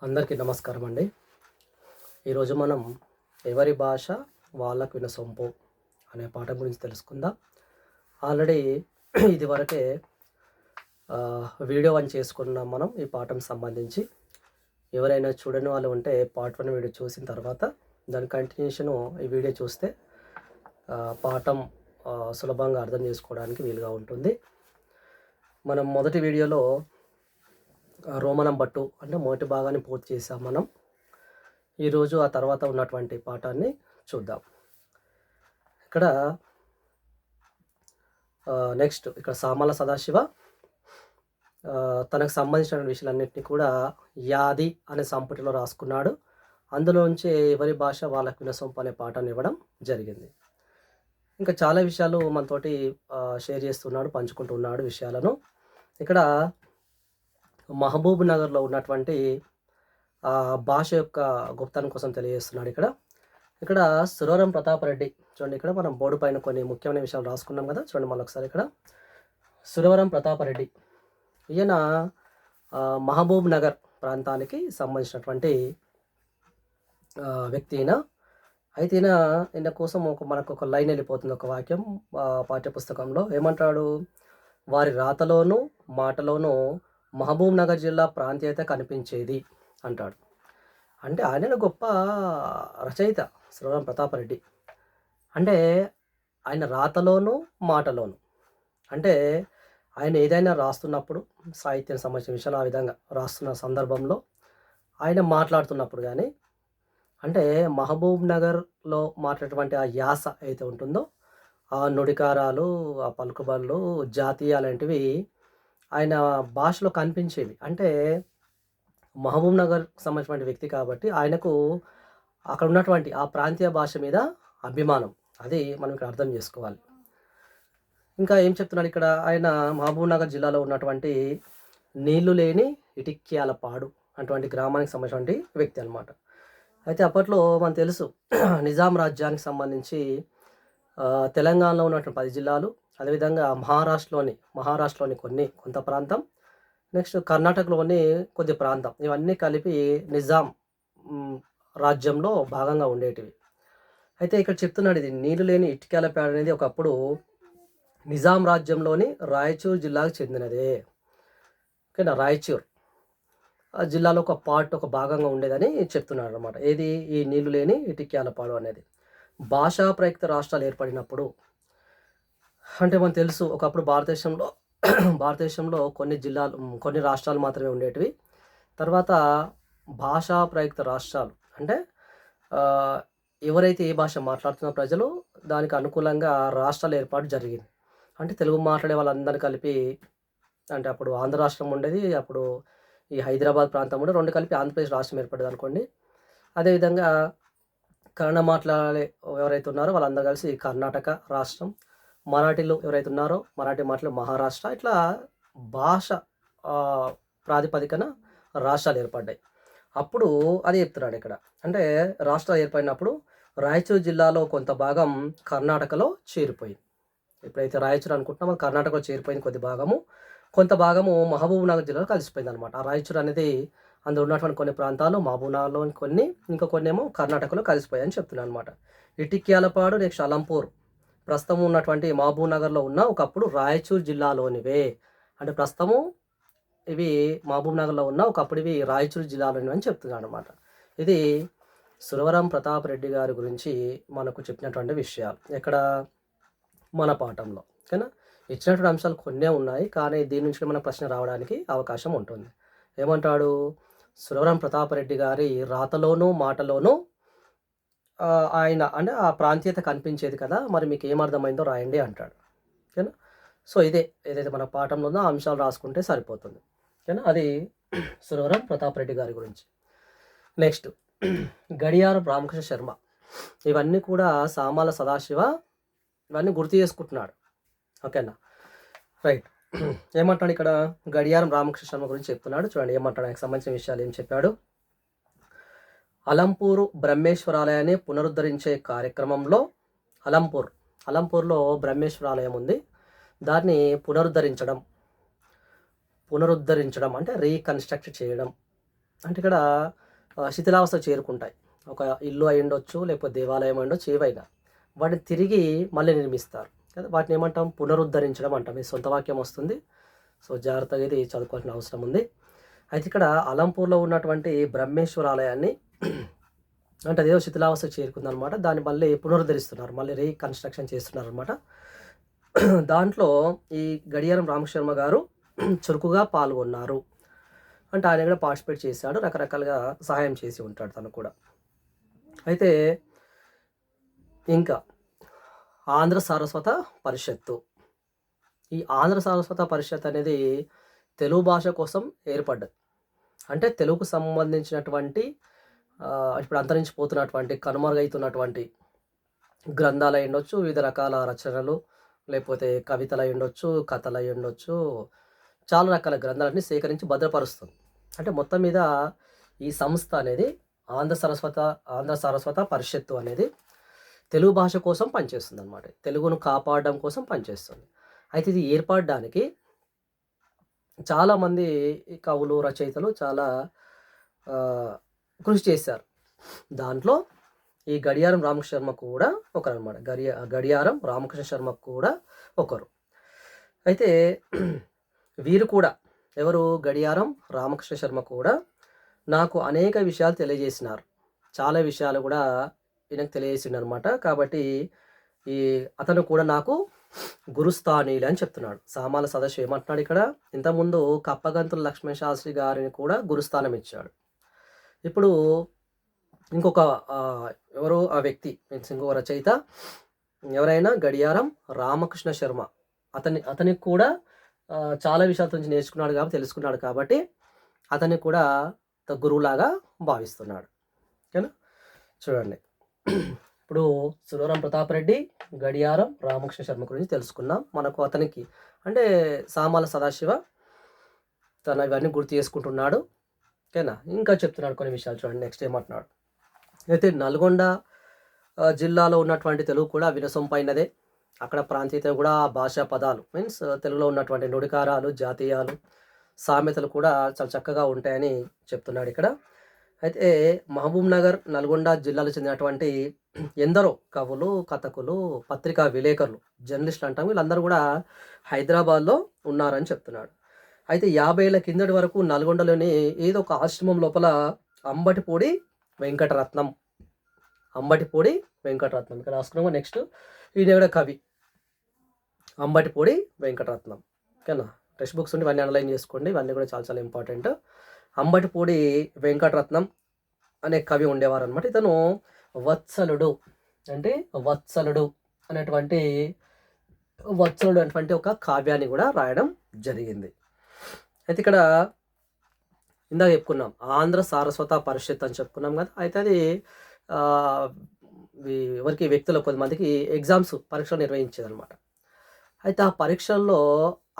అందరికీ నమస్కారం అండి. ఈరోజు మనం ఎవరి భాష వాళ్ళకు వినసొంపు అనే పాఠం గురించి తెలుసుకుందాం. ఆల్రెడీ ఇదివరకే వీడియో 1 చేసుకున్నాం మనం ఈ పాఠం సంబంధించి. ఎవరైనా చూడని వాళ్ళు ఉంటే పార్ట్ 1 వీడియో చూసిన తర్వాత దాని కంటిన్యూషను ఈ వీడియో చూస్తే పాఠం సులభంగా అర్థం చేసుకోవడానికి వీలుగా ఉంటుంది. మనం మొదటి వీడియోలో రోమనం బట్టు అంటే మొదటి భాగాన్ని పూర్తి చేసాం మనం. ఈరోజు ఆ తర్వాత ఉన్నటువంటి పాఠాన్ని చూద్దాం. ఇక్కడ నెక్స్ట్ ఇక్కడ సామల సదాశివ తనకు సంబంధించిన విషయాలన్నింటినీ కూడా యాది అనే సంపుటిలో రాసుకున్నాడు. అందులోంచి ఎవరి భాష వాళ్ళకు వినసొంపు అనే పాఠాన్ని ఇవ్వడం జరిగింది. ఇంకా చాలా విషయాలు మనతోటి షేర్ చేస్తున్నాడు, పంచుకుంటున్నాడు విషయాలను. ఇక్కడ మహబూబ్ నగర్లో ఉన్నటువంటి భాష యొక్క గొప్పతనం కోసం తెలియజేస్తున్నాడు. ఇక్కడ సురవరం ప్రతాపరెడ్డి చూడండి. ఇక్కడ మనం బోర్డు పైన కొన్ని ముఖ్యమైన విషయాలు రాసుకున్నాం కదా, చూడండి మళ్ళొకసారి. ఇక్కడ సురవరం ప్రతాపరెడ్డి ఈయన మహబూబ్ నగర్ ప్రాంతానికి సంబంధించినటువంటి వ్యక్తి. అయితే ఈయన కోసం మనకు ఒక లైన్ వెళ్ళిపోతుంది, ఒక వాక్యం పాఠ్యపుస్తకంలో. ఏమంటాడు? వారి రాతలోనూ మాటలోనూ మహబూబ్ నగర్ జిల్లా ప్రాంతీయత కనిపించేది అంటాడు. అంటే ఆయన గొప్ప రచయిత సురవరం ప్రతాపరెడ్డి. అంటే ఆయన రాతలోనూ మాటలోను, అంటే ఆయన ఏదైనా రాస్తున్నప్పుడు సాహిత్యం సంబంధించిన విషయాలు ఆ విధంగా రాస్తున్న సందర్భంలో, ఆయన మాట్లాడుతున్నప్పుడు కానీ, అంటే మహబూబ్ నగర్లో మాట్లాడేటువంటి ఆ యాస అయితే ఉంటుందో, ఆ నుడికారాలు, ఆ పలుకుబళ్ళు, జాతీయాలంటివి ఆయన భాషలో కనిపించేవి. అంటే మహబూబ్ నగర్ సంబంధించిన వ్యక్తి కాబట్టి ఆయనకు అక్కడ ఉన్నటువంటి ఆ ప్రాంతీయ భాష మీద అభిమానం, అది మనం ఇక్కడ అర్థం చేసుకోవాలి. ఇంకా ఏం చెప్తున్నాడు ఇక్కడ? ఆయన మహబూబ్ నగర్ జిల్లాలో ఉన్నటువంటి నీళ్లు లేని ఇటిక్యాలపాడు అటువంటి గ్రామానికి సంబంధించినటువంటి వ్యక్తి అనమాట. అయితే అప్పట్లో మనకు తెలుసు నిజాం రాజ్యానికి సంబంధించి తెలంగాణలో ఉన్నటువంటి 10 జిల్లాలు, అదేవిధంగా మహారాష్ట్రలోని కొంత ప్రాంతం, నెక్స్ట్ కర్ణాటకలోని కొద్ది ప్రాంతం, ఇవన్నీ కలిపి నిజాం రాజ్యంలో భాగంగా ఉండేటివి. అయితే ఇక్కడ చెప్తున్నాడు, ఇది నీళ్లు లేని ఇటుక్యాలపేడ అనేది ఒకప్పుడు నిజాం రాజ్యంలోని రాయచూర్ జిల్లాకు చెందినదే. ఓకేనా? రాయచూర్ ఆ జిల్లాలో ఒక భాగంగా ఉండేదని చెప్తున్నాడు అనమాట. ఏది? ఈ నీళ్లు లేని ఇటిక్యాలపాడు అనేది. భాషా ప్రయుక్త రాష్ట్రాలు ఏర్పడినప్పుడు, అంటే మనకు తెలుసు ఒకప్పుడు భారతదేశంలో కొన్ని రాష్ట్రాలు మాత్రమే ఉండేటివి. తర్వాత భాషా ప్రయుక్త రాష్ట్రాలు అంటే ఎవరైతే ఏ భాష మాట్లాడుతున్న ప్రజలు దానికి అనుకూలంగా రాష్ట్రాల ఏర్పాటు జరిగింది. అంటే తెలుగు మాట్లాడే వాళ్ళందరినీ కలిపి, అంటే అప్పుడు ఆంధ్ర రాష్ట్రం ఉండేది, అప్పుడు ఈ హైదరాబాద్ ప్రాంతం ఉండే, 2 కలిపి ఆంధ్రప్రదేశ్ రాష్ట్రం ఏర్పడేది అనుకోండి. అదేవిధంగా కన్నడ మాట్లాడే ఎవరైతే ఉన్నారో వాళ్ళందరూ కలిసి కర్ణాటక రాష్ట్రం, మరాఠీలు ఎవరైతే ఉన్నారో మరాఠీ మాట్లాడే మహారాష్ట్ర, ఇట్లా భాష ప్రాతిపదికన రాష్ట్రాలు ఏర్పడ్డాయి. అప్పుడు అది చెప్తున్నాడు ఇక్కడ. అంటే రాష్ట్రాలు ఏర్పడినప్పుడు రాయచూరు జిల్లాలో కొంత భాగం కర్ణాటకలో చేరిపోయింది. ఎప్పుడైతే రాయచూరు అనుకుంటున్నామో కర్ణాటకలో చేరిపోయింది కొద్ది భాగము, కొంత భాగము మహబూబ్ నగర్ జిల్లాలో కలిసిపోయింది అనమాట. ఆ రాయచూరు అనేది అందులో ఉన్నటువంటి కొన్ని ప్రాంతాలు మహబూబ్ నగర్లో కొన్ని, ఇంకా కొన్ని ఏమో కర్ణాటకలో కలిసిపోయాయని చెప్తున్నాను అనమాట. ఇటిక్యాలపాడు, నెక్స్ట్ అలంపూర్ ప్రస్తుతం ఉన్నటువంటి మహబూబ్ నగర్లో ఉన్న ఒకప్పుడు రాయచూర్ జిల్లాలోనివే. అంటే ప్రస్తుతము ఇవి మహబూబ్ నగర్లో ఉన్న ఒకప్పుడు ఇవి రాయచూరు జిల్లాలోనివి అని చెప్తున్నాడు అనమాట. ఇది సురవరం ప్రతాపరెడ్డి గారి గురించి మనకు చెప్పినటువంటి విషయాలు ఎక్కడ మన పాఠంలో. ఓకేనా? ఇచ్చినటువంటి అంశాలు కొన్నే ఉన్నాయి, కానీ దీని నుంచి మన ప్రశ్న రావడానికి అవకాశం ఉంటుంది. ఏమంటాడు? సురవరం ప్రతాపరెడ్డి గారి రాతలోనూ మాటలోనూ ఆయన అంటే ఆ ప్రాంతీయత కనిపించేది కదా, మరి మీకు ఏమర్థమైందో రాయండి అంటాడు. ఓకేనా? సో ఏదైతే మన పాఠంలో ఉందో ఆ అంశాలు రాసుకుంటే సరిపోతుంది. ఓకేనా? అది సురవరం ప్రతాపరెడ్డి గారి గురించి. నెక్స్ట్ గడియారం రామకృష్ణ శర్మ. ఇవన్నీ కూడా సామాల సదాశివ ఇవన్నీ గుర్తు చేసుకుంటున్నాడు. ఓకేనా? రైట్. ఏమంటాడు ఇక్కడ? గడియారం రామకృష్ణ శర్మ గురించి చెప్తున్నాడు. చూడండి ఏమంటాడు, ఆయనకు సంబంధించిన విషయాలు ఏం చెప్పాడు. అలంపూరు బ్రహ్మేశ్వరాలయాన్ని పునరుద్ధరించే కార్యక్రమంలో అలంపూర్లో బ్రహ్మేశ్వరాలయం ఉంది, దాన్ని పునరుద్ధరించడం అంటే రీకన్స్ట్రక్ట్ చేయడం అంటే ఇక్కడ శిథిలావస్థ చేరుకుంటాయి. ఒక ఇల్లు అయి ఉండొచ్చు, లేకపోతే దేవాలయం అయి ఉండొచ్చు, ఏవైనా వాటిని తిరిగి మళ్ళీ నిర్మిస్తారు కదా. వాటిని ఏమంటాం? పునరుద్ధరించడం అంటాం. ఇది సొంత వాక్యం వస్తుంది. సో జాగ్రత్తగా ఇది చదువుకోవాల్సిన అవసరం ఉంది. అయితే ఇక్కడ అలంపూర్లో ఉన్నటువంటి బ్రహ్మేశ్వర ఆలయాన్ని అంటే అదేదో శిథిలావస్థ చేరుకుందనమాట. దాన్ని మళ్ళీ పునరుద్ధరిస్తున్నారు, మళ్ళీ రీకన్స్ట్రక్షన్ చేస్తున్నారనమాట. దాంట్లో ఈ గడియారం రామశర్మ గారు చురుకుగా పాల్గొన్నారు. అంటే ఆయన కూడా పార్టిసిపేట్ చేశాడు, రకరకాలుగా సహాయం చేసి ఉంటాడు తను కూడా. అయితే ఇంకా ఆంధ్ర సారస్వత పరిషత్తు. ఈ ఆంధ్ర సారస్వత పరిషత్ అనేది తెలుగు భాష కోసం ఏర్పడ్డది. అంటే తెలుగుకు సంబంధించినటువంటి ఇప్పుడు అంతరించిపోతున్నటువంటి, కనుమరుగైతున్నటువంటి గ్రంథాలు అయి ఉండొచ్చు, వివిధ రకాల రచనలు, లేకపోతే కవితలు అయి ఉండొచ్చు, కథలు అయి ఉండొచ్చు, చాలా రకాల గ్రంథాలన్నీ సేకరించి భద్రపరుస్తుంది. అంటే మొత్తం మీద ఈ సంస్థ అనేది ఆంధ్ర సారస్వత పరిషత్తు అనేది తెలుగు భాష కోసం పనిచేస్తుంది అనమాట. తెలుగును కాపాడడం కోసం పనిచేస్తుంది. అయితే ఇది ఏర్పడడానికి చాలామంది కవులు, రచయితలు చాలా కృషి చేశారు. దాంట్లో ఈ గడియారం రామకృష్ణ శర్మ కూడా ఒకరు అనమాట. గడియారం రామకృష్ణ శర్మ కూడా ఒకరు. అయితే వీరు కూడా ఎవరు? గడియారం రామకృష్ణ శర్మ కూడా నాకు అనేక విషయాలు తెలియజేసినారు. చాలా విషయాలు కూడా ఈయనకు తెలియజేసిండు అనమాట. కాబట్టి అతను కూడా నాకు గురుస్థానీయులు అని చెప్తున్నాడు. సామాల సదస్సు ఏమంటున్నాడు ఇక్కడ? ఇంతకుముందు కప్పగంతుల లక్ష్మణ శాస్త్రి గారిని కూడా గురుస్థానం ఇచ్చాడు. ఇప్పుడు ఇంకొక ఎవరో ఆ వ్యక్తి మీన్స్ ఇంకొక రచయిత ఎవరైనా గడియారం రామకృష్ణ శర్మ, అతనికి కూడా చాలా విషయాల గురించి నేర్చుకున్నాడు కాబట్టి, తెలుసుకున్నాడు కాబట్టి అతన్ని కూడా గురువులాగా భావిస్తున్నాడు. ఓకేనా? చూడండి, ఇప్పుడు సురవరం ప్రతాప్ రెడ్డి, గడియారం రామకృష్ణ శర్మ గురించి తెలుసుకున్నాం. మనకు అతనికి అంటే సామాల సదాశివ తన ఇవన్నీ గుర్తు చేసుకుంటున్నాడు. ఓకేనా? ఇంకా చెప్తున్నాడు కొన్ని విషయాలు. చూడండి నెక్స్ట్ ఏమంటున్నాడు. అయితే నల్గొండ జిల్లాలో ఉన్నటువంటి తెలుగు కూడా వినసొంపైనదే. అక్కడ ప్రాంతీయత కూడా భాషా పదాలు మీన్స్ తెలుగులో ఉన్నటువంటి నుడికారాలు, జాతీయాలు, సామెతలు కూడా చాలా చక్కగా ఉంటాయని చెప్తున్నాడు ఇక్కడ. అయితే మహబూబ్ నగర్, నల్గొండ జిల్లాలకు చెందినటువంటి ఎందరో కవులు, కథకులు, పత్రికా విలేకరులు, జర్నలిస్టులు అంటాం, వీళ్ళందరూ కూడా హైదరాబాద్లో ఉన్నారని చెప్తున్నాడు. అయితే 50 ఏళ్ల కిందటి వరకు నల్గొండలోని ఏదో ఒక ఆశ్రమం లోపల అంబటిపూడి వెంకటరత్నం ఇక్కడ రాసుకున్నాము. నెక్స్ట్ ఈయన కూడా కవి అంబటిపూడి వెంకటరత్నం. ఓకేనా? టెక్స్ట్ బుక్స్ ఉండి ఇవన్నీ అనలైజ్ చేసుకోండి, ఇవన్నీ కూడా చాలా చాలా ఇంపార్టెంట్. అంబటిపూడి వెంకటరత్నం అనే కవి ఉండేవారు అనమాట. ఇతను వత్సలుడు అనేటువంటి ఒక కావ్యాన్ని కూడా రాయడం జరిగింది. అయితే ఇక్కడ ఇందాక చెప్పుకున్నాం ఆంధ్ర సారస్వత పరిషత్ అని చెప్పుకున్నాం కదా. అయితే అది ఎవరికి వ్యక్తులకు కొంతమందికి ఎగ్జామ్స్ పరీక్షలు నిర్వహించేది అనమాట. అయితే ఆ పరీక్షల్లో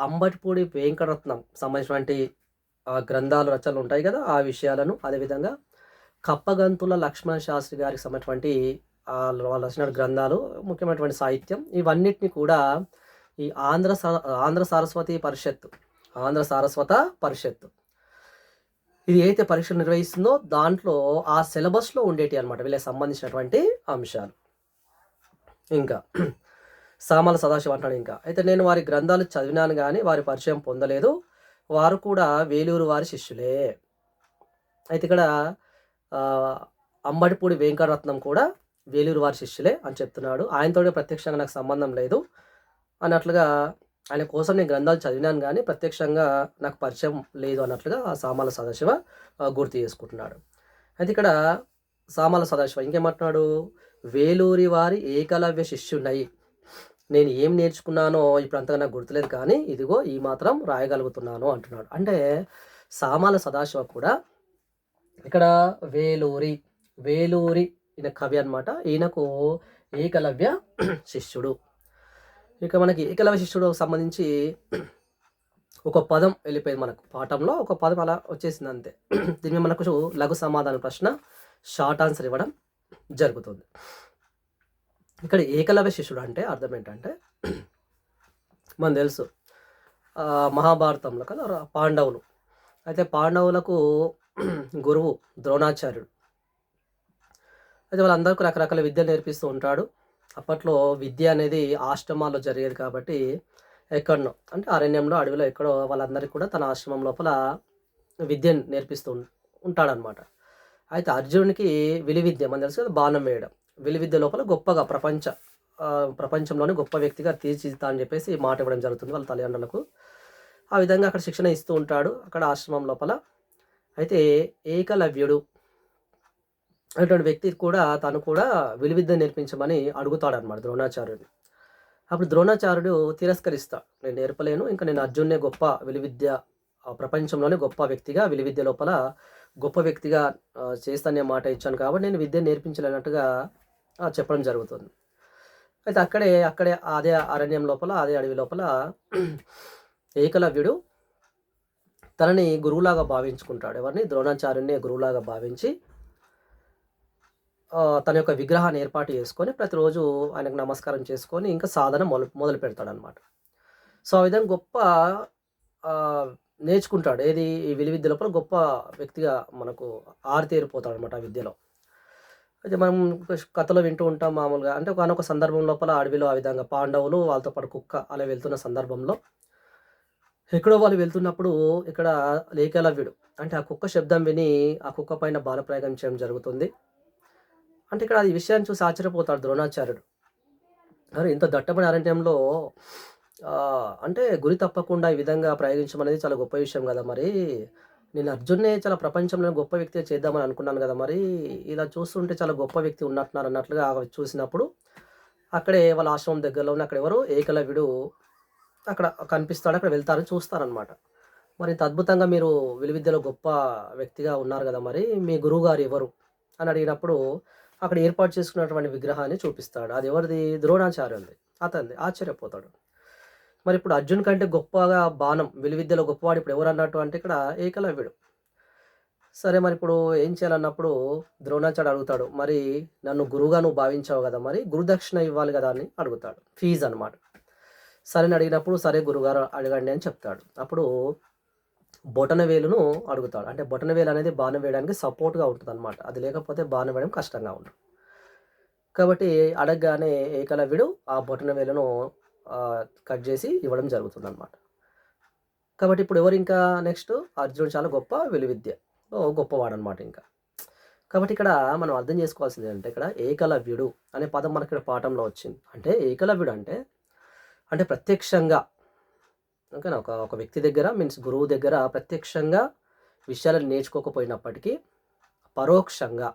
అంబటిపూడి వెంకటరత్నం సంబంధించినటువంటి గ్రంథాలు, రచనలు ఉంటాయి కదా, ఆ విషయాలను, అదేవిధంగా కప్పగంతుల లక్ష్మణ శాస్త్రి గారికి సంబంధించినటువంటి వాళ్ళు రచన గ్రంథాలు, ముఖ్యమైనటువంటి సాహిత్యం, ఇవన్నిటిని కూడా ఈ ఆంధ్ర సారస్వత పరిషత్ ఇది అయితే పరీక్షలు నిర్వహిస్తుందో దాంట్లో ఆ సిలబస్లో ఉండేటి అనమాట వీళ్ళకి సంబంధించినటువంటి అంశాలు. ఇంకా సామాల సదాశివ అంటాడు ఇంకా, అయితే నేను వారి గ్రంథాలు చదివినాను కానీ వారి పరిచయం పొందలేదు, వారు కూడా వేలూరు వారి శిష్యులే. అయితే ఇక్కడ అంబటిపూడి వెంకటరత్నం కూడా వేలూరు వారి శిష్యులే అని చెప్తున్నాడు. ఆయనతో ప్రత్యక్షంగా నాకు సంబంధం లేదు అన్నట్లుగా, ఆయన కోసం నేను గ్రంథాలు చదివినాను కానీ ప్రత్యక్షంగా నాకు పరిచయం లేదు అన్నట్లుగా ఆ సామాల సదాశివ గుర్తు చేసుకుంటున్నాడు. అయితే ఇక్కడ సామాల సదాశివ ఇంకేమంటున్నాడు? వేలూరి వారి ఏకలవ్య శిష్యునై నేను ఏం నేర్చుకున్నానో ఇప్పుడు అంతగా నాకు గుర్తులేదు కానీ ఇదిగో ఈ మాత్రం రాయగలుగుతున్నాను అంటున్నాడు. అంటే సామాల సదాశివ కూడా ఇక్కడ వేలూరి ఈయన కవి అనమాట. ఈయనకు ఏకలవ్య శిష్యుడు. ఇక మనకి ఏకలవ్య శిష్యుడు సంబంధించి ఒక పదం వెళ్ళిపోయింది మనకు పాఠంలో, ఒక పదం అలా వచ్చేసింది అంతే. దీన్ని మనకు లఘు సమాధాన ప్రశ్న షార్ట్ ఆన్సర్ ఇవ్వడం జరుగుతుంది. ఇక్కడ ఏకలవ్య శిష్యుడు అంటే అర్థం ఏంటంటే, మనకు తెలుసు మహాభారతంలో కదా పాండవులు, అయితే పాండవులకు గురువు ద్రోణాచార్యుడు. అయితే వాళ్ళందరికీ రకరకాల విద్యలు నేర్పిస్తూ ఉంటాడు. అప్పట్లో విద్య అనేది ఆశ్రమాల్లో జరిగేది కాబట్టి ఎక్కడనో అంటే అరణ్యంలో, అడవిలో ఎక్కడో వాళ్ళందరికీ కూడా తన ఆశ్రమం లోపల విద్యను నేర్పిస్తూ ఉంటాడనమాట. అయితే అర్జునుడికి విలువిద్య మనకు తెలుసు కదా, బాణం వేయడం. విలువిద్య లోపల గొప్పగా ప్రపంచంలోనే గొప్ప వ్యక్తిగా తీర్చిదిద్దా అని చెప్పేసి మాట ఇవ్వడం జరుగుతుంది వాళ్ళ తల్లిదండ్రులకు. ఆ విధంగా అక్కడ శిక్షణ ఇస్తూ ఉంటాడు అక్కడ ఆశ్రమం లోపల. అయితే ఏకలవ్యుడు అటువంటి వ్యక్తి కూడా తను కూడా విలువిద్య నేర్పించమని అడుగుతాడనమాట ద్రోణాచార్యుడిని. అప్పుడు ద్రోణాచార్యుడు తిరస్కరిస్తాడు. నేను నేర్పలేను, ఇంకా నేను అర్జున్నే గొప్ప విలువిద్య ప్రపంచంలోనే గొప్ప వ్యక్తిగా విలువిద్య లోపల గొప్ప వ్యక్తిగా చేస్తానే మాట ఇచ్చాను కాబట్టి నేను విద్య నేర్పించలేనట్టుగా చెప్పడం జరుగుతుంది. అయితే అక్కడే అదే అరణ్యం లోపల, అదే అడవి లోపల ఏకలవ్యుడు తనని గురువులాగా భావించుకుంటాడు. ఎవరిని? ద్రోణాచార్యుని గురువులాగా భావించి తన యొక్క విగ్రహాన్ని ఏర్పాటు చేసుకొని ప్రతిరోజు ఆయనకు నమస్కారం చేసుకొని ఇంకా సాధన మొదలు పెడతాడనమాట. సో ఆ విధంగా గొప్ప నేర్చుకుంటాడు. ఏది? ఈ విలువిద్య లోపల గొప్ప వ్యక్తిగా మనకు ఆరితేరిపోతాడు అనమాట ఆ విద్యలో. అయితే మనం కథలో వింటూ ఉంటాం మామూలుగా. అంటే ఒకానొక సందర్భం లోపల అడవిలో ఆ విధంగా పాండవులు వాళ్ళతో పాటు కుక్క అలా వెళ్తున్న సందర్భంలో ఎక్కడో వాళ్ళు వెళ్తున్నప్పుడు ఇక్కడ ఏకలవ్యుడు అంటే ఆ కుక్క శబ్దం విని ఆ కుక్క పైన బాణప్రయోగం చేయడం జరుగుతుంది. అంటే ఇక్కడ ఈ విషయాన్ని చూసి ఆశ్చర్యపోతాడు ద్రోణాచార్యుడు. అరే ఇంత దట్టమైన అరణ్యంలో అంటే గురి తప్పకుండా ఈ విధంగా ప్రయోగించడం చాలా గొప్ప విషయం కదా! మరి నేను అర్జున్నే చాలా ప్రపంచంలో గొప్ప వ్యక్తిగా చేద్దామని అనుకున్నాను కదా! మరి ఇలా చూస్తుంటే చాలా గొప్ప వ్యక్తి ఉన్నట్టున్నారు అన్నట్లుగా చూసినప్పుడు అక్కడే వాళ్ళ ఆశ్రమం దగ్గరలో ఉన్న అక్కడ ఎవరు? ఏకలవ్యుడు అక్కడ కనిపిస్తాడు. అక్కడ వెళ్తారు, చూస్తారనమాట. మరి ఇంత అద్భుతంగా మీరు విలువిద్యలో గొప్ప వ్యక్తిగా ఉన్నారు కదా! మరి మీ గురువుగారు ఎవరు? అని అడిగినప్పుడు అక్కడ ఏర్పాటు చేసుకున్నటువంటి విగ్రహాన్ని చూపిస్తాడు. అది ఎవరిది? ద్రోణాచార్యునిది. అతనిది. ఆశ్చర్యపోతాడు. మరి ఇప్పుడు అర్జున్ కంటే గొప్పగా బాణం విలువిద్యలో గొప్పవాడు ఇప్పుడు ఎవరు అన్నట్టు అంటే ఇక్కడ ఏకలవ్యుడు. సరే మరి ఇప్పుడు ఏం చేయాలన్నప్పుడు ద్రోణాచార్యుడు అడుగుతాడు. మరి నన్ను గురువుగా నువ్వు భావించావు కదా! మరి గురుదక్షిణ ఇవ్వాలి కదా అని అడుగుతాడు. ఫీజు అనమాట. సరే అని అడిగినప్పుడు సరే గురుగారు అడగండి అని చెప్తాడు. అప్పుడు బొటనవేలును అడుగుతాడు. అంటే బొటనవేలు అనేది బాణం వేయడానికి సపోర్ట్‌గా ఉంటదనమాట. అది లేకపోతే బాణం వేయడం కష్టంగా ఉంటుంది. కాబట్టి అడగగానే ఏకలవ్యుడు ఆ బొటనవేలును కట్ చేసి ఇవ్వడం జరుగుతుందనమాట. కాబట్టి ఇప్పుడు ఎవరు ఇంకా నెక్స్ట్? అర్జునుడు చాలా గొప్ప విలువిద్యలో గొప్పవాడనమాట ఇంకా. కాబట్టి ఇక్కడ మనం అర్థం చేసుకోవాల్సింది ఏంటంటే ఇక్కడ ఏకలవ్యుడు అనే పదం మనకి ఇక్కడ పాఠంలో వచ్చింది. అంటే ఏకలవ్యుడు అంటే ప్రత్యక్షంగా ఓకేనా ఒక వ్యక్తి దగ్గర మీన్స్ గురువు దగ్గర ప్రత్యక్షంగా విషయాలను నేర్చుకోకపోయినప్పటికీ పరోక్షంగా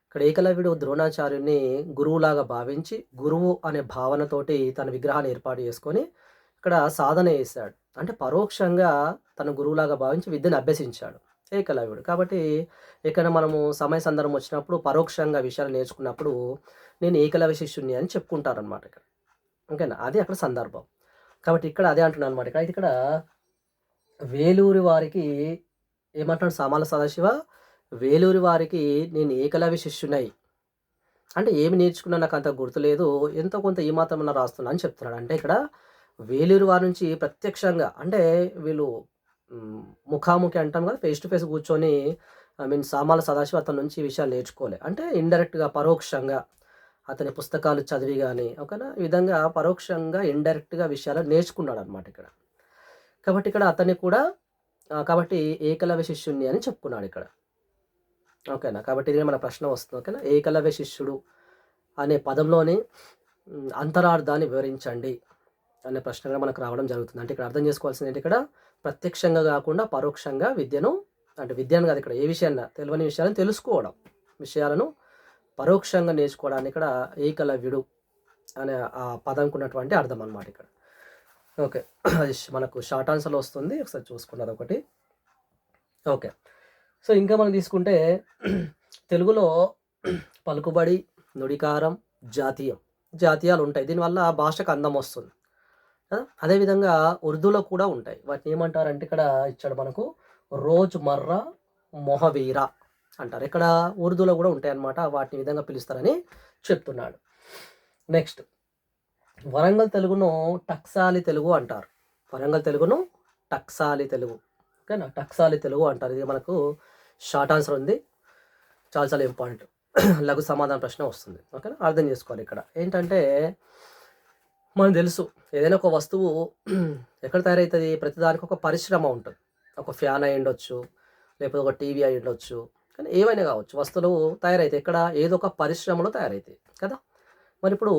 ఇక్కడ ఏకలవ్యుడు ద్రోణాచార్యుని గురువులాగా భావించి గురువు అనే భావనతోటి తన విగ్రహాన్ని ఏర్పాటు చేసుకొని ఇక్కడ సాధన చేశాడు. అంటే పరోక్షంగా తన గురువులాగా భావించి విద్యను అభ్యసించాడు ఏకలవ్యుడు. కాబట్టి ఇక్కడ మనము సమయ సందర్భం వచ్చినప్పుడు పరోక్షంగా విషయాలు నేర్చుకున్నప్పుడు నేను ఏకలవ్య శిష్యుని అని చెప్పుకుంటారనమాట ఇక్కడ. ఓకేనా? అది అక్కడ సందర్భం. కాబట్టి ఇక్కడ అదే అంటున్నాను అనమాట. అయితే ఇక్కడ వేలూరి వారికి ఏమంటాడు సామాల సదాశివ? వేలూరి వారికి నేను ఏకలవ్య శిష్యునై అంటే ఏమి నేర్చుకున్నా నాకు అంత గుర్తులేదు, ఎంతో కొంత ఈ మాత్రమన్నా రాస్తున్నా అని చెప్తున్నాడు. అంటే ఇక్కడ వేలూరి వారి నుంచి ప్రత్యక్షంగా అంటే వీళ్ళు ముఖాముఖి అంటాం కదా, ఫేస్ టు ఫేస్ కూర్చొని సామాల సదాశివ అతని నుంచి ఈ విషయాలు నేర్చుకోలే. అంటే ఇండైరెక్ట్గా పరోక్షంగా అతని పుస్తకాలు చదివి కానీ ఓకేనా, ఈ విధంగా పరోక్షంగా ఇండైరెక్ట్గా విషయాలు నేర్చుకున్నాడు అనమాట ఇక్కడ. కాబట్టి ఇక్కడ అతన్ని కూడా కాబట్టి ఏకలవ్య శిష్యుణ్ణి అని చెప్పుకున్నాడు ఇక్కడ. ఓకేనా? కాబట్టి ఇది మన ప్రశ్న వస్తుంది. ఓకేనా? ఏకలవ్య శిష్యుడు అనే పదంలోని అంతరార్థాన్ని వివరించండి అనే ప్రశ్న కూడా మనకు రావడం జరుగుతుంది. అంటే ఇక్కడ అర్థం చేసుకోవాల్సింది ఏంటి? ఇక్కడ ప్రత్యక్షంగా కాకుండా పరోక్షంగా విద్యను అంటే విద్యను కాదు, ఇక్కడ ఏ విషయాన్ని తెలియని విషయాలను తెలుసుకోవడం, విషయాలను పరోక్షంగా నేర్చుకోవడానికి ఇక్కడ ఏకలవ్యుడు అనే ఆ పదంకు ఉన్నటువంటి అర్థం అన్నమాట ఇక్కడ. ఓకే, అది మనకు షార్ట్ ఆన్సర్లో వస్తుంది, ఒకసారి చూసుకున్నది ఒకటి. ఓకే, సో ఇంకా మనం తీసుకుంటే తెలుగులో పలుకుబడి, నుడికారం, జాతీయాలు ఉంటాయి. దీనివల్ల భాషకు అందం వస్తుంది. అదేవిధంగా ఉర్దూలో కూడా ఉంటాయి. వాటిని ఏమంటారంటే ఇక్కడ ఇచ్చాడు మనకు రోజ్మర్రా, మొహవీరా అంటారు. ఇక్కడ ఉర్దూలో కూడా ఉంటాయి అన్నమాట. వాటిని విధంగా పిలుస్తారని చెప్తున్నాడు. నెక్స్ట్ వరంగల్ తెలుగును టక్సాలి తెలుగు అంటారు. వరంగల్ తెలుగును టక్సాలి తెలుగు, ఓకేనా? టక్సాలి తెలుగు అంటారు. ఇది మనకు షార్ట్ ఆన్సర్ ఉంది, చాలా చాలా ఇంపార్టెంట్. లఘు సమాధాన ప్రశ్న వస్తుంది. ఓకేనా, అర్థం చేసుకోవాలి. ఇక్కడ ఏంటంటే మనకు తెలుసు ఏదైనా ఒక వస్తువు ఎక్కడ తయారవుతుంది, ప్రతిదానికి ఒక పరిశ్రమ ఉంటుంది. ఒక ఫ్యాన్ అయి ఉండొచ్చు, లేకపోతే ఒక టీవీ అయి ఉండొచ్చు, కానీ ఏమైనా కావచ్చు, వస్తువులు తయారైతాయి ఎక్కడ, ఏదో ఒక పరిశ్రమలో తయారవుతాయి కదా. మరి ఇప్పుడు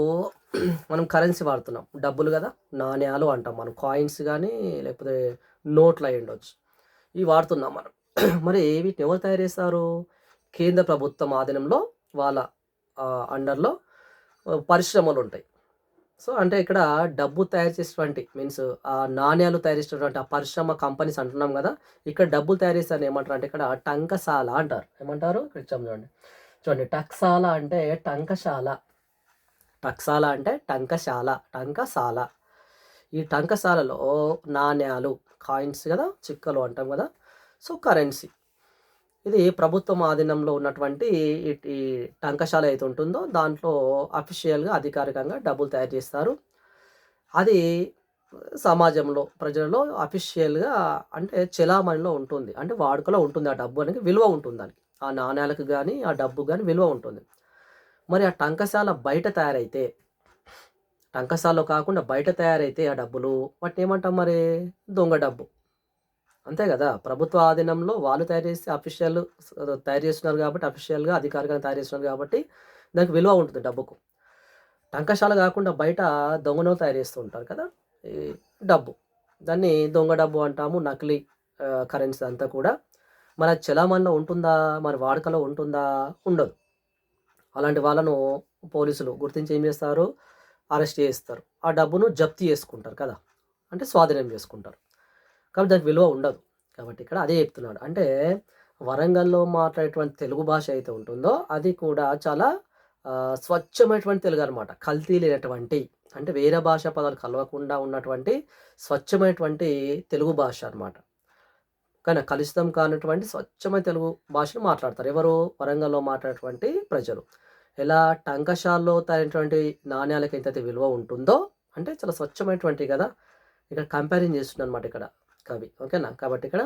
మనం కరెన్సీ వాడుతున్నాం, డబ్బులు కదా, నాణ్యాలు అంటాం మనం, కాయిన్స్ కానీ లేకపోతే నోట్లు అయి ఉండొచ్చు, ఇవి వాడుతున్నాం మనం. మరి వీటిని ఎవరు తయారు చేస్తారు, కేంద్ర ప్రభుత్వం ఆధీనంలో వాళ్ళ అండర్లో పరిశ్రమలు ఉంటాయి. సో అంటే ఇక్కడ డబ్బు తయారు చేసేటువంటి మీన్స్ ఆ నాణ్యాలు తయారు చేసేటువంటి ఆ పరిశ్రమ కంపెనీస్ అంటున్నాం కదా, ఇక్కడ డబ్బులు తయారు చేస్తారని ఏమంటారు అంటే ఇక్కడ టంకశాల అంటారు. ఏమంటారు ఇక్కడ చూడండి, చూడండి టక్సాల అంటే టంకశాల, టక్సాల అంటే టంకశాల, టంకశాల. ఈ టంకశాలలో నాణ్యాలు, కాయిన్స్ కదా, చిక్కలు అంటాం కదా, సో కరెన్సీ, ఇది ప్రభుత్వం ఆధీనంలో ఉన్నటువంటి ఈ టంకశాల అయితే ఉంటుందో దాంట్లో అఫీషియల్గా అధికారికంగా డబ్బులు తయారు చేస్తారు. అది సమాజంలో ప్రజలలో అఫీషియల్గా అంటే చెలామణిలో ఉంటుంది, అంటే వాడుకలో ఉంటుంది. ఆ డబ్బు అనేది విలువ ఉంటుంది, దానికి ఆ నాణ్యాలకు కానీ ఆ డబ్బు కానీ విలువ ఉంటుంది. మరి ఆ టంకశాల బయట తయారైతే, టంకశాలలో కాకుండా బయట తయారైతే ఆ డబ్బులు, వాటిని ఏమంటాం మరి, దొంగ డబ్బు. అంతే కదా, ప్రభుత్వ ఆధీనంలో వాళ్ళు తయారు చేసి అఫీషియల్ తయారు చేస్తున్నారు కాబట్టి, అఫీషియల్గా అధికారికంగా తయారు చేస్తున్నారు కాబట్టి దానికి విలువ ఉంటుంది డబ్బుకు. టంకశాల కాకుండా బయట దొంగను తయారు చేస్తూ ఉంటారు కదా ఈ డబ్బు, దాన్ని దొంగ డబ్బు అంటాము, నకిలీ కరెన్సీ అంతా కూడా. మరి అది చలామణిలో ఉంటుందా, మరి వాడుకలో ఉంటుందా, ఉండదు. అలాంటి వాళ్ళను పోలీసులు గుర్తించి ఏం చేస్తారు, అరెస్ట్ చేస్తారు, ఆ డబ్బును జప్తు చేసుకుంటారు కదా, అంటే స్వాధీనం చేసుకుంటారు. కాబట్టి దానికి విలువ ఉండదు. కాబట్టి ఇక్కడ అదే చెప్తున్నాడు, అంటే వరంగల్లో మాట్లాడేటువంటి తెలుగు భాష అయితే ఉంటుందో అది కూడా చాలా స్వచ్ఛమైనటువంటి తెలుగు అనమాట, కల్తీ లేనటువంటి, అంటే వేరే భాష పదాలు కలవకుండా ఉన్నటువంటి స్వచ్ఛమైనటువంటి తెలుగు భాష అనమాట. కానీ కలుషితం కానటువంటి స్వచ్ఛమైన తెలుగు భాషను మాట్లాడతారు ఎవరు, వరంగల్లో మాట్లాడేటువంటి ప్రజలు. ఎలా టంకశాలలో తగినటువంటి నాణ్యాలకు ఎంతైతే విలువ ఉంటుందో, అంటే చాలా స్వచ్ఛమైనటువంటి కదా, ఇక్కడ కంపారిజన్ చేస్తున్నాను అనమాట ఇక్కడ కవి. ఓకేనా, కాబట్టి ఇక్కడ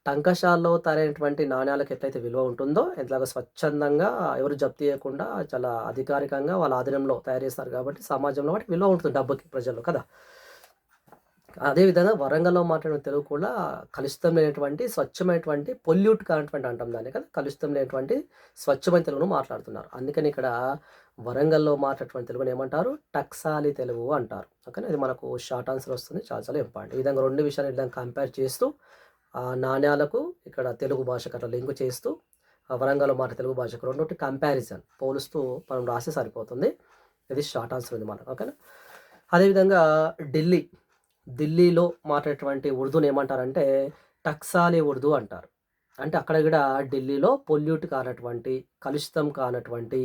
టంకశాలలో తయారైనటువంటి నాణ్యాలకు ఎట్లయితే విలువ ఉంటుందో, ఎంతలాగా స్వచ్ఛందంగా ఎవరు జప్తు చేయకుండా చాలా అధికారికంగా వాళ్ళ ఆధీనంలో తయారు చేస్తారు కాబట్టి సమాజంలో వాటి విలువ ఉంటుంది డబ్బుకి, ప్రజల్లో కదా. అదేవిధంగా వరంగల్లో మాట్లాడిన తెలుగు కూడా కలుషితం లేనటువంటి స్వచ్ఛమైనటువంటి పొల్యూట్ కానటువంటి అంటాం దాన్ని కదా, కలుషితం లేనటువంటి స్వచ్ఛమైన తెలుగును మాట్లాడుతున్నారు. అందుకని ఇక్కడ వరంగల్లో మాట్లాడేటువంటి తెలుగుని ఏమంటారు, టక్సాలి తెలుగు అంటారు. ఓకే, ఇది మనకు షార్ట్ ఆన్సర్ వస్తుంది, చాలా చాలా ఇంపార్టెంట్. ఈ విధంగా రెండు విషయాలు విధంగా కంపేర్ చేస్తూ నాణ్యాలకు ఇక్కడ తెలుగు భాషకు అట్లా లింక్ చేస్తూ వరంగల్లో మాట తెలుగు భాషకు రెండోటి కంపారిజన్ పోలుస్తూ మనం రాస్తే సరిపోతుంది. ఇది షార్ట్ ఆన్సర్ ఉంది మనకు. ఓకేనా, అదేవిధంగా ఢిల్లీలో మాట్లాడేటువంటి ఉర్దూని ఏమంటారంటే టక్సాలి ఉర్దూ అంటారు. అంటే అక్కడ కూడా ఢిల్లీలో పొల్యూట్ కానటువంటి, కలుషితం కానటువంటి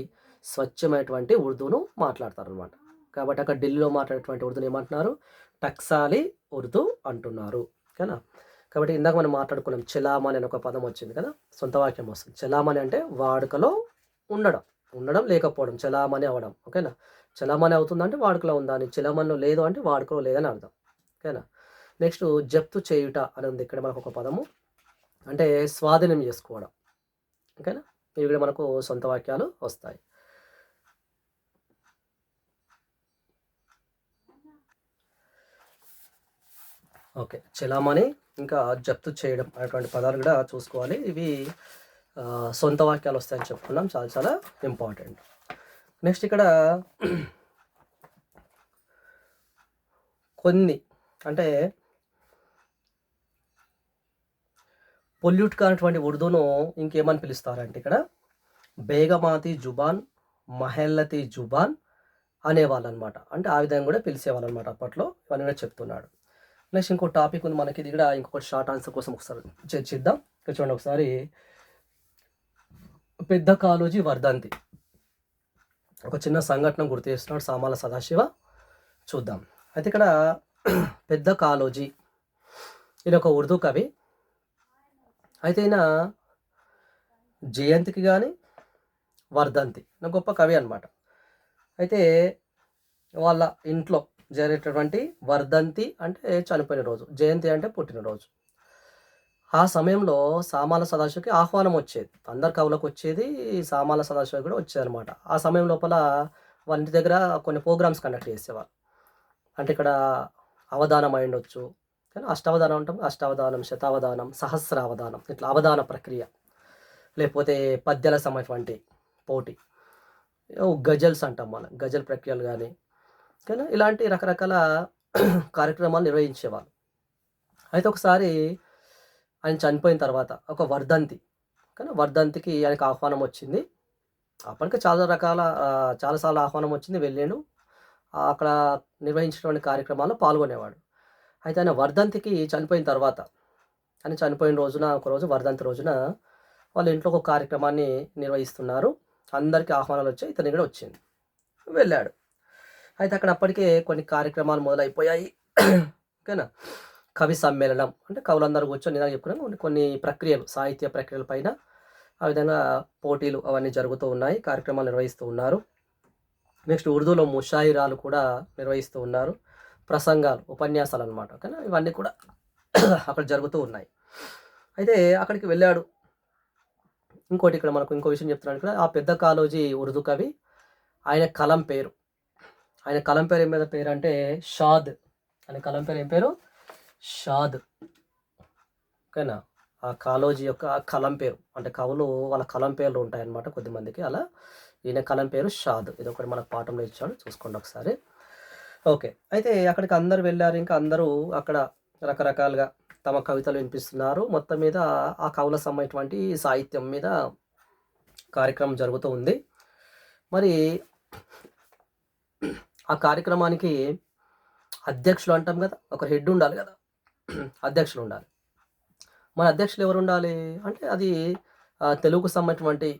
స్వచ్ఛమైనటువంటి ఉర్దూను మాట్లాడతారు అనమాట. కాబట్టి అక్కడ ఢిల్లీలో మాట్లాడేటువంటి ఉర్దూని ఏమంటున్నారు, టక్సాలి ఉర్దూ అంటున్నారు. ఓకేనా, కాబట్టి ఇందాక మనం మాట్లాడుకున్నాం చెలామణి అనే ఒక పదం వచ్చింది కదా, సొంత వాక్యం వస్తుంది. చెలామణి అంటే వాడుకలో ఉండడం లేకపోవడం, చెలామణి అవ్వడం. ఓకేనా, చెలామణి అవుతుందంటే వాడుకలో ఉందా అని, చెలామణిలో లేదు అంటే వాడుకలో లేదని అర్థం. ఓకేనా, నెక్స్ట్ జప్తు చేయుట అని ఉంది ఇక్కడ మనకు ఒక పదము, అంటే స్వాధీనం చేసుకోవడం. ఓకేనా, ఇవి కూడా మనకు సొంత వాక్యాలు వస్తాయి. ఓకే, చెలామణి ఇంకా జప్తు చేయడం అనేటువంటి పదాలు కూడా చూసుకోవాలి. ఇవి సొంత వాక్యాలు వస్తాయని చెప్పుకున్నాం, చాలా చాలా ఇంపార్టెంట్. నెక్స్ట్ ఇక్కడ కొన్ని అంటే పొల్యూట్ కానటువంటి ఉర్దూను ఇంకేమని పిలుస్తారంటే ఇక్కడ బేగమాతి జుబాన్, మహల్లతి జుబాన్ అనేవాళ్ళు అనమాట. అంటే ఆ విధంగా కూడా పిలిచేవాళ్ళు అనమాట అప్పట్లో, ఇవన్నీ కూడా చెప్తున్నాడు. నెక్స్ట్ ఇంకో టాపిక్ ఉంది మనకి, ఇది కూడా ఇంకొకటి షార్ట్ ఆన్సర్ కోసం ఒకసారి చర్చిద్దాం. ఇక్కడ చూడండి ఒకసారి, పెద్ద కాళోజీ వర్ధంతి, ఒక చిన్న సంఘటన గుర్తు చేస్తున్నాడు సామాల సదాశివ, చూద్దాం. అయితే ఇక్కడ పెద్ద కాళోజీ ఈయన ఒక ఉర్దూ కవి. అయితే ఈయన జయంతికి కానీ వర్ధంతి గొప్ప కవి అనమాట. అయితే వాళ్ళ ఇంట్లో జరిగేటటువంటి వర్ధంతి అంటే చనిపోయిన రోజు, జయంతి అంటే పుట్టినరోజు. ఆ సమయంలో సామాల సదాశివకి ఆహ్వానం వచ్చేది. అందరు కవులకొచ్చేది, సామాల సదాశివకి కూడా వచ్చేదనమాట. ఆ సమయం లోపల వాళ్ళ ఇంటి దగ్గర కొన్ని ప్రోగ్రామ్స్ కండక్ట్ చేసేవాళ్ళు. అంటే ఇక్కడ అవధానం అయ్యుండొచ్చు. కానీ అష్టావధానం అంటాం. అష్టావధానం, శతావధానం, సహస్రావధానం ఇట్లా అవధాన ప్రక్రియ. లేకపోతే పద్యాల సంబంధించినటువంటి పోటీ. గజల్స్ అంటాం మనం. గజల్ ప్రక్రియలు గానీ, కానీ ఇలాంటి రకరకాల కార్యక్రమాలు నిర్వహించేవాళ్ళు. అయితే ఒకసారి ఆయన చనిపోయిన తర్వాత ఒక వర్ధంతి. కానీ వర్ధంతికి ఆయనకి ఆహ్వానం వచ్చింది. అప్పటికే చాలా సార్లు ఆహ్వానం వచ్చింది. వెళ్ళాడు. అక్కడ నిర్వహించినటువంటి కార్యక్రమాల్లో పాల్గొనేవాడు. అయితే ఆయన వర్ధంతికి చనిపోయిన తర్వాత, ఆయన చనిపోయిన రోజున ఒకరోజు వర్ధంతి రోజున వాళ్ళ ఇంట్లో ఒక కార్యక్రమాన్ని నిర్వహిస్తున్నారు. అందరికీ ఆహ్వానాలొచ్చాయి. ఇతనికి కూడా వచ్చింది. వెళ్ళాడు. అయితే అక్కడ అప్పటికే కొన్ని కార్యక్రమాలు మొదలైపోయాయి. ఓకేనా. కవి సమ్మేళనం అంటే కవులందరూ కూర్చొని ఇందాక చెప్పుకున్నాం కొన్ని ప్రక్రియలు, సాహిత్య ప్రక్రియల పైన ఆ విధంగా పోటీలు అవన్నీ జరుగుతూ ఉన్నాయి. కార్యక్రమాలు నిర్వహిస్తూ ఉన్నారు. నెక్స్ట్ ఉర్దూలో ముషాయిరాలు కూడా నిర్వహిస్తూ ఉన్నారు. ప్రసంగాలు, ఉపన్యాసాలనమాట. కానీ ఇవన్నీ కూడా అక్కడ జరుగుతూ ఉన్నాయి. అయితే అక్కడికి వెళ్ళాడు. ఇంకోటి ఇక్కడ మనకు ఇంకో విషయం చెప్తున్నాను ఇక్కడ. ఆ పెద్ద కాళోజీ ఉర్దూ కవి. ఆయన కలం పేరు. ఆయన కలం పేరు ఏం మీద పేరంటే షాద్. ఆయన కలం పేరు ఏం పేరు? షాద్. ఓకేనా. ఆ కాళోజీ యొక్క కలం పేరు. అంటే కవులు వాళ్ళ కలం పేర్లు ఉంటాయన్నమాట కొద్దిమందికి. అలా ఈయన కలం పేరు షాద్. ఇదొకటి మనకు పాఠంలో ఇచ్చాడు. చూసుకోండి ఒకసారి. ఓకే. అయితే అక్కడికి అందరూ వెళ్లారు. ఇంకా అందరూ అక్కడ రకరకాలుగా తమ కవితలు వినిపిస్తున్నారు. మొత్తం మీద ఆ కవుల సంబంధించినటువంటి సాహిత్యం మీద కార్యక్రమం జరుగుతూ ఉంది. మరి ఆ కార్యక్రమానికి అధ్యక్షులు అంటాం కదా, ఒక హెడ్ ఉండాలి కదా, అధ్యక్షులు ఉండాలి. మన అధ్యక్షులు ఎవరు ఉండాలి అంటే అది తెలుగుకు సంబంధించినటువంటి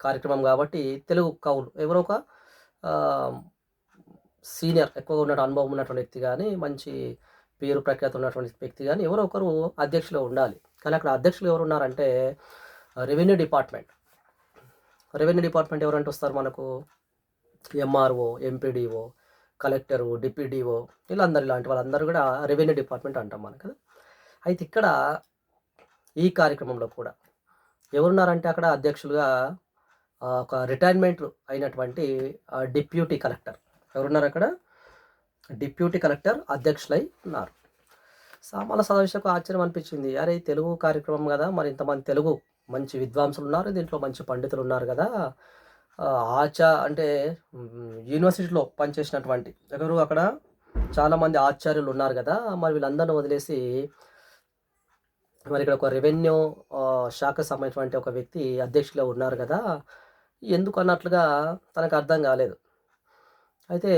కార్యక్రమం కాబట్టి తెలుగు కవులు ఎవరో ఒక సీనియర్ ఎక్కువగా ఉన్న అనుభవం ఉన్నటువంటి వ్యక్తి కానీ, మంచి పేరు ప్రఖ్యాత ఉన్నటువంటి వ్యక్తి కానీ ఎవరో ఒకరు అధ్యక్షులు ఉండాలి. కానీ అక్కడ అధ్యక్షులు ఎవరు ఉన్నారంటే రెవెన్యూ డిపార్ట్మెంట్. రెవెన్యూ డిపార్ట్మెంట్ ఎవరంటే వస్తారు మనకు? ఎంఆర్ఓ, ఎంపీడీఓ, కలెక్టరు, డిప్యూటీఓ వీళ్ళందరూ, ఇలాంటి వాళ్ళందరూ కూడా రెవెన్యూ డిపార్ట్మెంట్ అంటాం మనం కదా. అయితే ఇక్కడ ఈ కార్యక్రమంలో కూడా ఎవరున్నారంటే అక్కడ అధ్యక్షులుగా ఒక రిటైర్మెంట్ అయినటువంటి డిప్యూటీ కలెక్టర్ ఎవరున్నారు అక్కడ? డిప్యూటీ కలెక్టర్ అధ్యక్షులై ఉన్నారు. సామాల సదాశివకు ఆశ్చర్యం అనిపించింది. అరే తెలుగు కార్యక్రమం కదా, మరి ఇంతమంది తెలుగు మంచి విద్వాంసులు ఉన్నారు, దీంట్లో మంచి పండితులు ఉన్నారు కదా. అంటే యూనివర్సిటీలో పనిచేసినటువంటి ఎవరు అక్కడ చాలామంది ఆచార్యులు ఉన్నారు కదా, మరి వీళ్ళందరిని వదిలేసి మరి ఇక్కడ ఒక రెవెన్యూ శాఖ సంబంధించినటువంటి ఒక వ్యక్తి అధ్యక్షులుగా ఉన్నారు కదా, ఎందుకు అన్నట్లుగా తనకు అర్థం కాలేదు. అయితే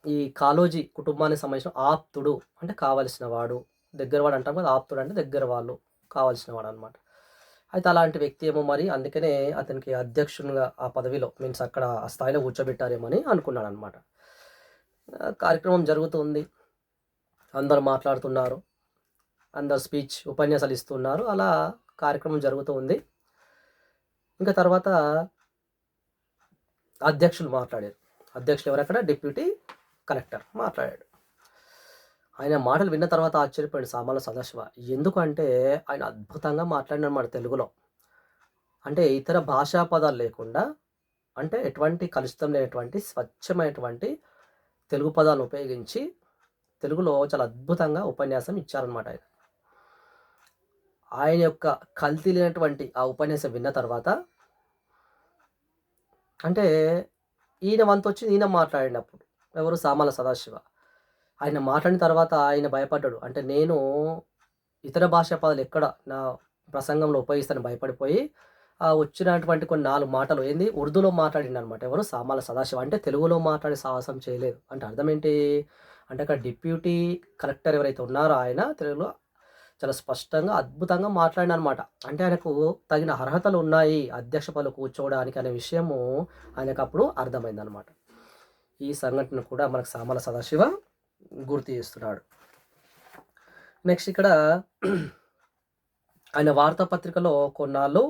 ఈ కాళోజీ కుటుంబానికి సంబంధించిన ఆప్తుడు అంటే కావలసిన వాడు, దగ్గరవాడు అంటాం కదా, ఆప్తుడు అంటే దగ్గర వాళ్ళు, కావలసిన వాడు అనమాట. అయితే అలాంటి వ్యక్తి ఏమో మరి అందుకనే అతనికి అధ్యక్షునిగా ఆ పదవిలో మీన్స్ అక్కడ ఆ స్థాయిలో కూర్చోబెట్టారేమని అనుకున్నాడు అనమాట. కార్యక్రమం జరుగుతుంది, అందరు మాట్లాడుతున్నారు, అందరు స్పీచ్ ఉపన్యాసాలు ఇస్తున్నారు. అలా కార్యక్రమం జరుగుతూ ఉంది. ఇంకా తర్వాత అధ్యక్షులు మాట్లాడారు. అధ్యక్షులు ఎవరక్కడ? డిప్యూటీ కలెక్టర్ మాట్లాడాడు. ఆయన మాటలు విన్న తర్వాత ఆశ్చర్యపోయాడు సామాల సదాశివ. ఎందుకంటే ఆయన అద్భుతంగా మాట్లాడినమాట తెలుగులో. అంటే ఇతర భాషా పదాలు లేకుండా, అంటే ఎటువంటి కలుషితం లేనటువంటి స్వచ్ఛమైనటువంటి తెలుగు పదాలను ఉపయోగించి తెలుగులో చాలా అద్భుతంగా ఉపన్యాసం ఇచ్చారనమాట ఆయన. ఆయన యొక్క కల్తీ లేనటువంటి ఆ ఉపన్యాసం విన్న తర్వాత అంటే ఈయన వంతొచ్చి ఈయన మాట్లాడినప్పుడు ఎవరు? సామాల సదాశివ. ఆయన మాట్లాడిన తర్వాత ఆయన భయపడ్డాడు. అంటే నేను ఇతర భాషా పదాలు ఎక్కడ నా ప్రసంగంలో ఉపయోగిస్తాను భయపడిపోయి వచ్చినటువంటి కొన్ని 4 మాటలు ఏంది ఉర్దూలో మాట్లాడిండనమాట. ఎవరు? సామాల సదాశివ. అంటే తెలుగులో మాట్లాడే సాహసం చేయలేదు. అంటే అర్థం ఏంటి అంటే అక్కడ డిప్యూటీ కలెక్టర్ ఎవరైతే ఉన్నారో ఆయన తెలుగులో చాలా స్పష్టంగా అద్భుతంగా మాట్లాడిననమాట. అంటే ఆయనకు తగిన అర్హతలు ఉన్నాయి అధ్యక్ష పదవిలో కూర్చోవడానికి అనే విషయము ఆయనకు అప్పుడు అర్థమైందనమాట. ఈ సంఘటన కూడా మనకు సామాల సదాశివ గుర్తు చేస్తున్నాడు. నెక్స్ట్ ఇక్కడ ఆయన వార్తాపత్రికలో కొన్నాళ్ళు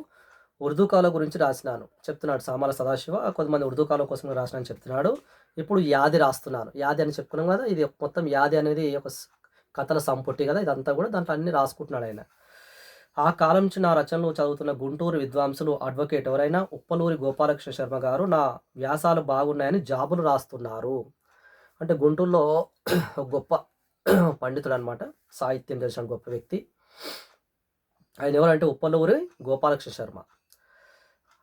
ఉర్దూ కాలం గురించి రాసినాను చెప్తున్నాడు సామాల సదాశివ. కొంతమంది ఉర్దూ కాలం కోసం రాసినాను చెప్తున్నాడు. ఇప్పుడు యాది రాస్తున్నాను. యాది అని చెప్పుకున్నాం కదా, ఇది మొత్తం యాది అనేది ఒక కథల సంపుటి కదా ఇదంతా కూడా దాంట్లో అన్నీ రాసుకుంటున్నాడు ఆయన. ఆ కాలం నుంచి నా రచనలు చదువుతున్న గుంటూరు విద్వాంసులు, అడ్వకేట్ ఎవరైనా ఉప్పలూరి గోపాలకృష్ణ శర్మ గారు నా వ్యాసాలు బాగున్నాయని జాబులు రాస్తున్నారు. అంటే గుంటూరులో ఒక గొప్ప పండితుడనమాట. సాహిత్యం తెలిసిన గొప్ప వ్యక్తి. ఆయన ఎవరంటే ఉప్పలూరి గోపాలకృష్ణ శర్మ.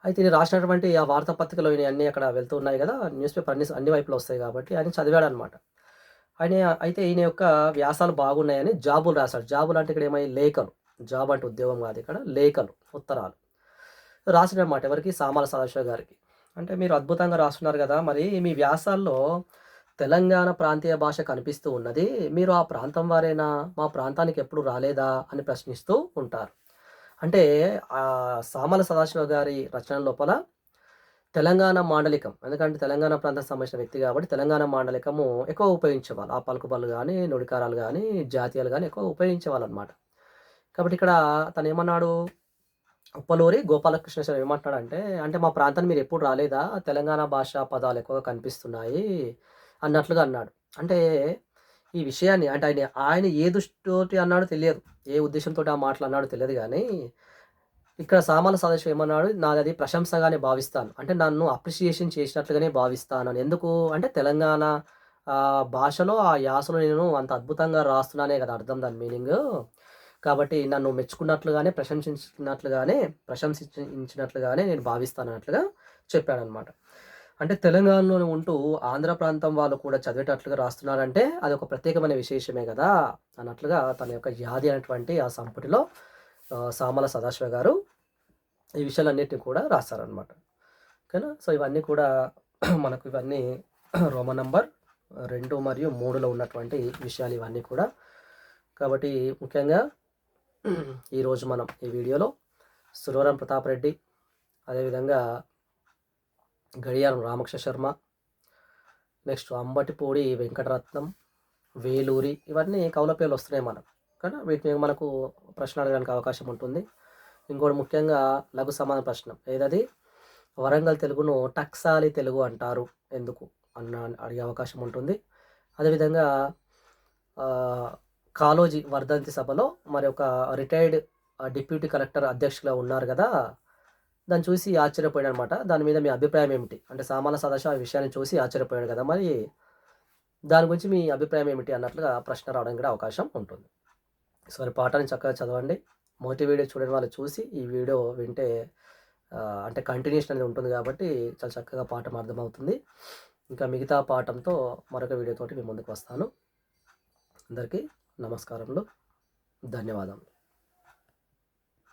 అయితే ఈయన రాసినటువంటి ఆ వార్తాపత్రికలో అన్నీ అక్కడ వెళ్తూ ఉన్నాయి కదా! న్యూస్ పేపర్ అన్ని వైపులా వస్తాయి కాబట్టి ఆయన చదివాడనమాట. ఆయన అయితే ఈయన యొక్క వ్యాసాలు బాగున్నాయని జాబులు రాశాడు. జాబులు అంటే ఇక్కడ లేఖలు. జాబ్ అంటే ఉద్యోగం కాదు ఇక్కడ. లేఖలు, ఉత్తరాలు రాసాడనమాట. ఎవరికి? సామాల సదాశివ గారికి. అంటే మీరు అద్భుతంగా రాస్తున్నారు కదా! మరి మీ వ్యాసాల్లో తెలంగాణ ప్రాంతీయ భాష కనిపిస్తూ ఉన్నది. మీరు ఆ ప్రాంతం వారేనా? మా ప్రాంతానికి ఎప్పుడు రాలేదా? అని ప్రశ్నిస్తూ ఉంటారు. అంటే సామల సదాశివ గారి రచన లోపల తెలంగాణ మాండలికం, ఎందుకంటే తెలంగాణ ప్రాంతానికి సంబంధించిన వ్యక్తి కాబట్టి తెలంగాణ మాండలికము ఎక్కువ ఉపయోగించేవాళ్ళు. ఆ పలుకుబడులు గానీ, నుడికారాలు గానీ, జాతీయాలు గానీ ఎక్కువ ఉపయోగించేవాళ్ళనమాట. కాబట్టి ఇక్కడ తనేమన్నాడు, ఉప్పలూరి గోపాలకృష్ణ శర్మ ఏమంటున్నాడంటే, అంటే మా ప్రాంతానికి మీరు ఎప్పుడు రాలేదా? తెలంగాణ భాషా పదాలు ఎక్కువగా కనిపిస్తున్నాయి అన్నట్లుగా అన్నాడు. అంటే ఈ విషయాన్ని అంటే ఆయన ఏ దృష్టితోటి అన్నాడో తెలియదు. ఏ ఉద్దేశంతోటి ఆ మాటలు అన్నాడో తెలియదు గానీ, ఇక్కడ సామాల సదాశివ ఏమన్నాడు, నాదది ప్రశంసగానే భావిస్తాను. అంటే నన్ను అప్రిషియేషన్ చేసినట్లుగానే భావిస్తానని. ఎందుకు అంటే తెలంగాణ భాషలో ఆ యాసలో నేను అంత అద్భుతంగా రాస్తున్నానే కదా అర్థం దాని మీనింగు. కాబట్టి నన్ను మెచ్చుకున్నట్లుగానే, ప్రశంసించినట్లుగానే నేను భావిస్తానన్నట్లుగా చెప్పాడనమాట. అంటే తెలంగాణలోనే ఉంటూ ఆంధ్ర ప్రాంతం వాళ్ళు కూడా చదివేటట్లుగా రాస్తున్నారంటే అదొక ప్రత్యేకమైన విశేషమే గదా! అన్నట్లుగా తన యొక్క యాది అనేటువంటి ఆ సంపుటిలో సామల సదాశివ గారు ఈ విషయాలన్నిటిని కూడా రాశారనమాట. ఓకేనా? సో, ఇవన్నీ కూడా మనకు ఇవన్నీ రోమన్ నంబర్ 2 మరియు 3లో ఉన్నటువంటి విషయాలు ఇవన్నీ కూడా. కాబట్టి ముఖ్యంగా ఈరోజు మనం ఈ వీడియోలో సురవరం ప్రతాప్ రెడ్డి, అదేవిధంగా గడియారం రామకృష్ణ శర్మ, నెక్స్ట్ అంబటిపూడి వెంకటరత్నం, వేలూరి ఇవన్నీ కవుల పేర్లు వస్తున్నాయి మనకు. కానీ వీటిని మనకు ప్రశ్న అడగడానికి అవకాశం ఉంటుంది. ఇంకోటి ముఖ్యంగా లఘు సమాధాన ప్రశ్న ఏదది, వరంగల్ తెలుగును టక్సాలి తెలుగు అంటారు ఎందుకు అడిగే అవకాశం ఉంటుంది. అదేవిధంగా కాళోజీ వర్ధంతి సభలో మరి ఒక రిటైర్డ్ డిప్యూటీ కలెక్టర్ అధ్యక్షులుగా ఉన్నారు కదా, దాన్ని చూసి ఆశ్చర్యపోయాడనమాట. దాని మీద మీ అభిప్రాయం ఏమిటి? అంటే సామాన్య సదాశివ ఆ విషయాన్ని చూసి ఆశ్చర్యపోయాడు కదా, మరి దాని గురించి మీ అభిప్రాయం ఏమిటి అన్నట్లుగా ప్రశ్న రావడానికి కూడా అవకాశం ఉంటుంది. సో, పాఠాన్ని చక్కగా చదవండి. మొదటి వీడియో చూడని వాళ్ళు చూసి ఈ వీడియో వింటే అంటే కంటిన్యూషన్ అనేది ఉంటుంది కాబట్టి చాలా చక్కగా పాఠం అర్థమవుతుంది. ఇంకా మిగతా పాఠంతో మరొక వీడియోతోటి మీ ముందుకు వస్తాను. అందరికీ నమస్కారములు, ధన్యవాదములు.